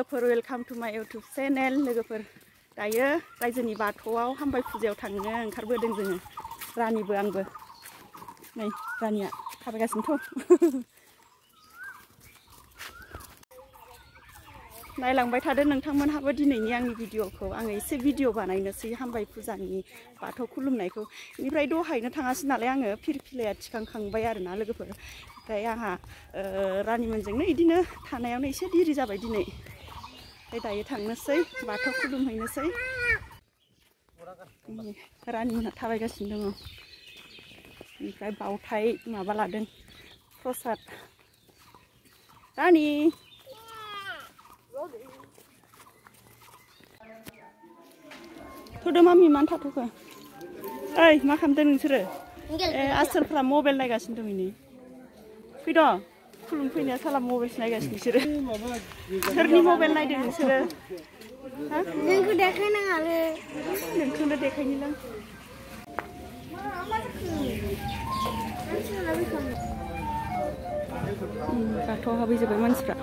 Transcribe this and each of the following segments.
लोगोफोर welcome to माय YouTube channel लोगोफोर दायो रायजोनि बाथौआव हामबाय फुजायाव थांनो ओंखारबोदों जोङो रानिबो आंबो नै रानिया थाबायगासिनोथ' नायलांबाय थादो नोंथांमोनहाबो दिनैनि आंनि भिडिअखौ आङो एसे भिडिअ बानायनोसै हामबाय फुजानि बाथौ खुलुमनायखौ बेनिफ्राय दहायनो थाङासै नालाय आङो फिरफिलाया थिखांखांबाय आरोना लोगोफोर ओमफ्राय आंहा रानिमोनजोंनो इदिनो थानायावनो एसे देरि जाबाय दिनै ओमफ्राय दायो थांनोसै बाथौ खुलुमहैनोसै रानिमोनहा थाबायगासिनो दङ ओमफ्राय बावथाय माबा लादों प्रसाद रानि थुदो मामि मानो थाथ'खो ओइ मा खालामदों नोंसोरो आसोलफ्रा मबाइल नायगासिनो दं इनि फैद' खुलुमफैनाया साला मबाइलसो नायगासिनो बिसोरो सोरनि मबाइल नायदों नोंसोरो नोंखौ देखायनाङालै नोंखौनो देखायनिलां बाथौआव हाबहैजोब्बाय मानसिफ्रा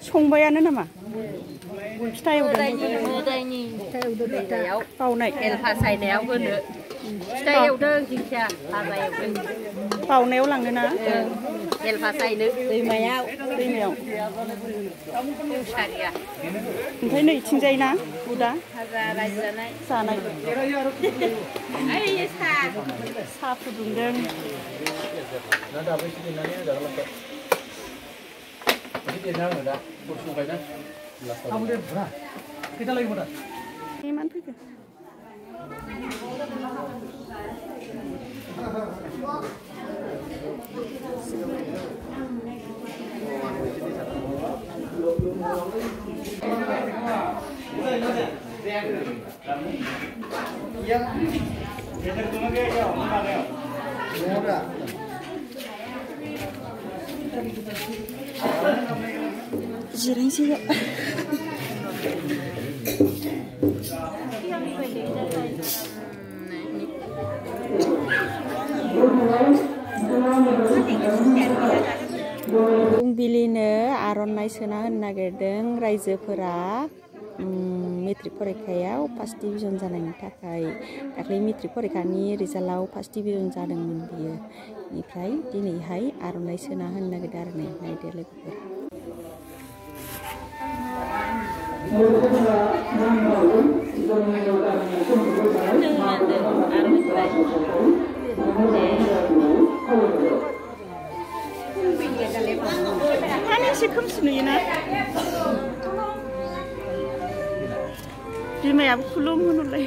संबायानो नामा फिथा एवदों बावनाय एलफा सायनायाव होनो फिथा एवदों जिंखिया भाजा एवदों बावनायाव लांनो ना एलफा सायनो दैमायाव ओमफ्राय नैथिंजाय ना उदा रायजो जानाय साहा फुदुंदों मानो फैखो जिरायनोसै फुंबिलिनो आर'नाइ सोना होनो नागिरदों रायजोफोरा मेट्रिक फरिखायाव फार्स्ट डिभिजन जानायनि थाखाय दाख्लै मेट्रिक फरिखानि रिजाल्टआव फार्स्ट डिभिजन जादोंमोन बियो बेनिफ्राय दिनैहाय आर'नाइ सोना होनो नागिरदों आरो नायदो लोगोफोर एसे खोमसि नुयोना बिमायाबो खुलुम होनलाय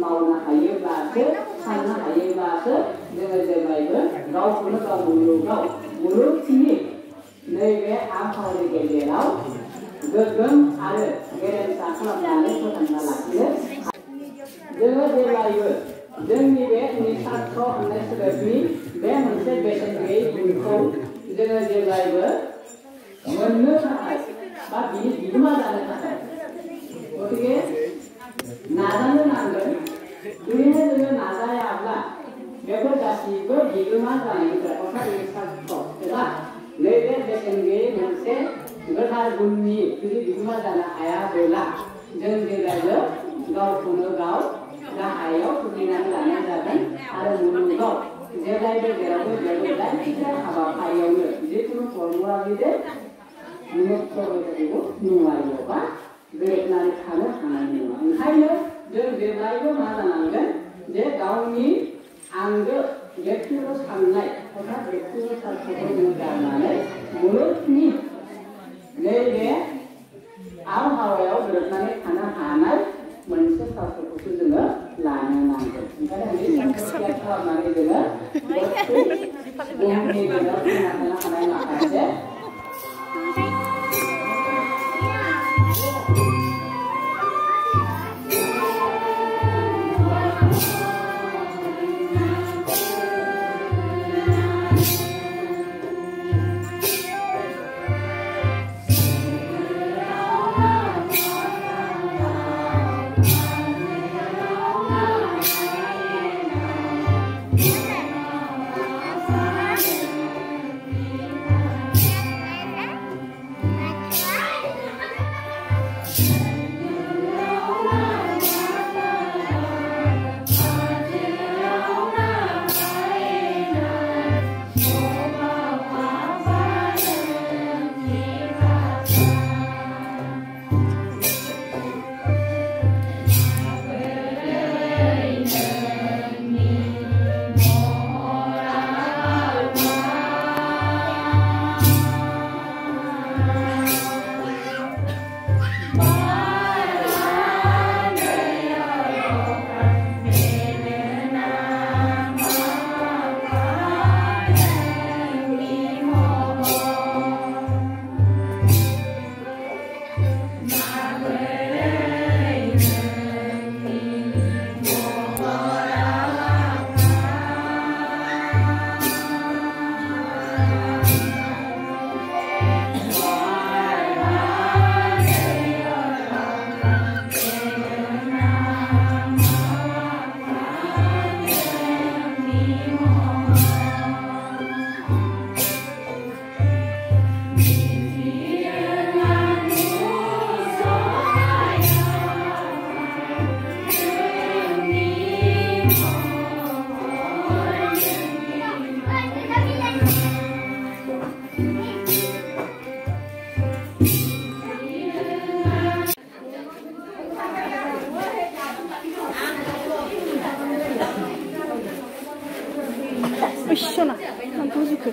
मावनो हायोब्लासो साननो हायोब्लासो जोङो जेब्लायबो गावखौनो गाव मुलुगनि नैबे आबहावानि गेजेराव गोग्गोम आरो गेरेमसा खालामनानै फोथांना लाखिनो जोङो जेब्लायबो जोंनि बे निस्वार्थ होननाय सोदोबनि बे मोनसे बेसेन गैयै गुनखौ जोङो जेब्लायबो मोननो थाखाय बा बिनि बिगोमा जानो थाखाय गतिके नाजानो नांगोन ओरैनो जोङो नाजायाब्ला बेफोर गासैबो बिगोमा जानायनिफ्राय अर्थात निस्वार्थ एबा नैबे बेसेन गैयै मोनसे गोथार गुननि जुदि बिगोमा जानो हायाब्ला जों जेब्लायबो गावखौनो गाव गाहायाव खोख्लैनानै लानाय जागोन आरो मुलुगाव जेब्लायबो जेरावबो जेबो जायखिजाया हाबाफारियावनो जिखुनु फर्मुला गिदिर नोङो फरायनायखौ नुवायोबा गोरोबनानै थानो हानाय नङा ओंखायनो जों जेब्लायबो मा जानांगोन जे गावनि आंगो व्यक्तिगत साननाय अर्थात व्यक्तिगत साननायखौ जों गारनानै मुलुगनि नैबे आबहावायाव गोरोबनानै थानो हानाय मोनसे सानस्रिखौसो जोङो लानो नांगोन ओंखायनो बे सानस्रिखौ खालामनानै जोङो बुहुमनि गेजेराव थानो हानाय माखासे Oishona, nanti juga.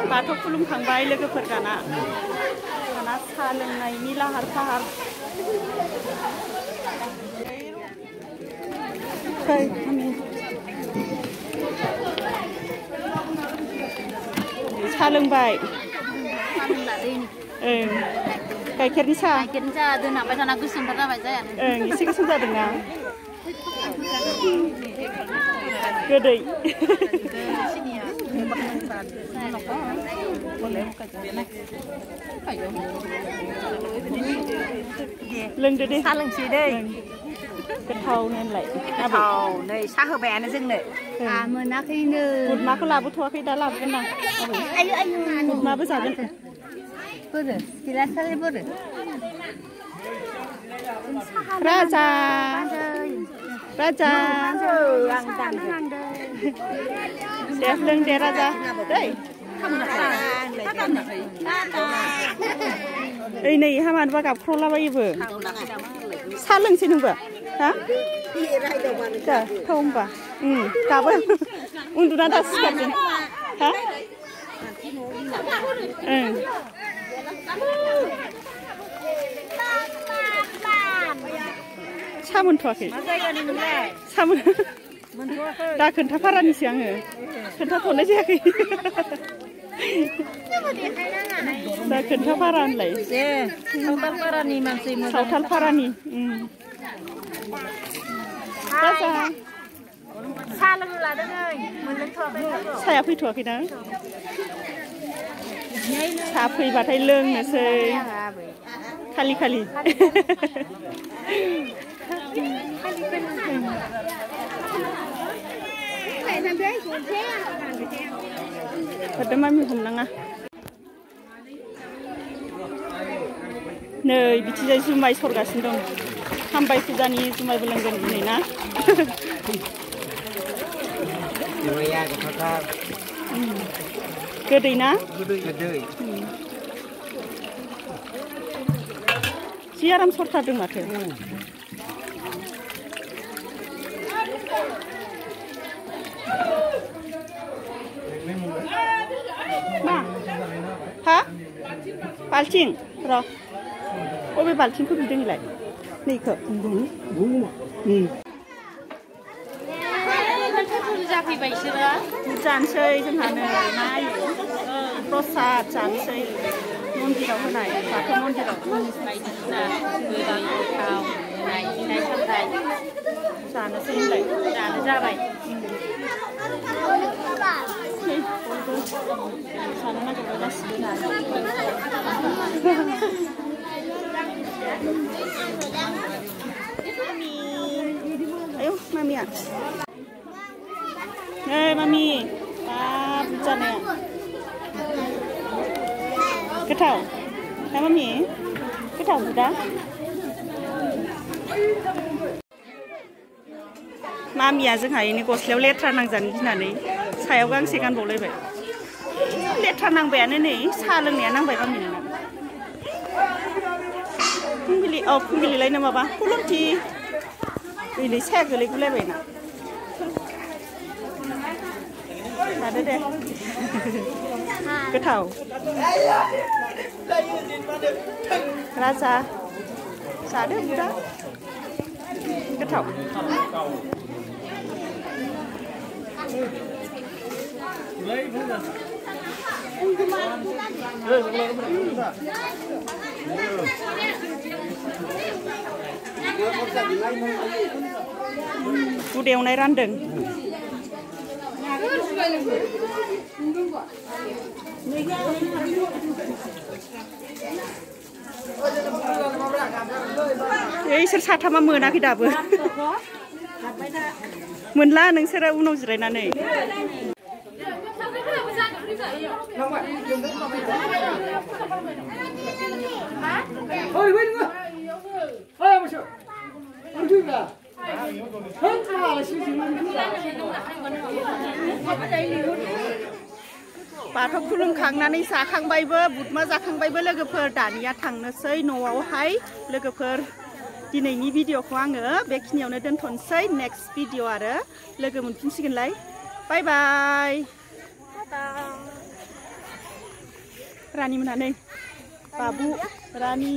Bathौ खुलुमखांबाय लोगोफोर दाना साहा लोंनायनि लाहार फाहार साहा लोंबाय गाइखेरनि साहा दोनाबाय थाना गोसोमथार जाबाय जायानो एसे गोसोम जादोंना गोदै लोंदो दे साहा लोंसै दै गोथाव नालाय गोथाव नै साहा होबायानो जोंनो मोनाखैनो गुरमाखौ लाबोथ'वाखै दा लाबोगोन आं आयु आयु गुरमाबो जागोन बोरो गिलासालाय बोरो राजा राजा आं दानदों दे लों दे राजा दै ओइ नै हामानोबा गाबख्रावलाबायोबो साहा लोंसै नोंबो हा दा थाव होमबा गाबो उन्दुना दा सिखारदों हा साहा मोनथ'वाखै साहा दा खोन्थाफारानिसो आङो खोन्थाथ'नाय जायाखै दा खोन्थाफारा होनलाय सावथालपारानि मानसि सावथालपारानि साहा लोंनो लादों मोनलोंथ'वाखै साहाया फैथ'वाखैना साहा फैबाथाय लोंनोसै खालि खालि हरदो मामि हमनाङा नै बिथिंजाय जुमाय सरगासिनो दं हामबाय फुजानि जुमायबो लोंगोन दिनै ना गोदै ना जि आराम सरथारदों माथो मा हा बाल्थिं र' बबे बाल्थिंखौ बिदों इलाय नैखौ जाफैबाय बिसोरो जानोसै जोंहानो नायो प्रसाद जानोसै मन्दिराव होनाय बाथौ मन्दिराव बायदिसिना गोदै गोथाव होनाय फिथाइ सामथाइ जानोसै होनलाय जानो जाबाय जानो नागिरबाय गासिबो ayo mamiya mami bujanaya goथाव ना mami goथाव दा मामिया जोंहा इनि गस्लायाव लेथ्रा नांजानो गिनानै सायाव गांसे गानबावलायबाय लेथ्रा नांबायानो नै साहा लोंनाया नांबाय मामिना फुंबिलि फुंबिलिलायनो माबा खुलुमथि ओइनै साया गोलैगुलायबायना जादो दे गोथाव राजा जादो बुरा गोथाव बुद एवनाय रानदों इसोर साथामा मोनाखै दाबो मोनला नोंसोरो उनाव जिरायनानै बाथौ खुलुमखांनानै जाखांबायबो बुदमा जाखांबायबो लोगोफोर दानिया थांनोसै न'आवहाय लोगोफोर दिनैनि भिडिअखौ आङो बेखिनियावनो दोनथ'नोसै नेक्स्ट भिडिअ आरो लोगो मोनफिनसिगोनलाय बाय बाय रानि मोना नै बाबु रानि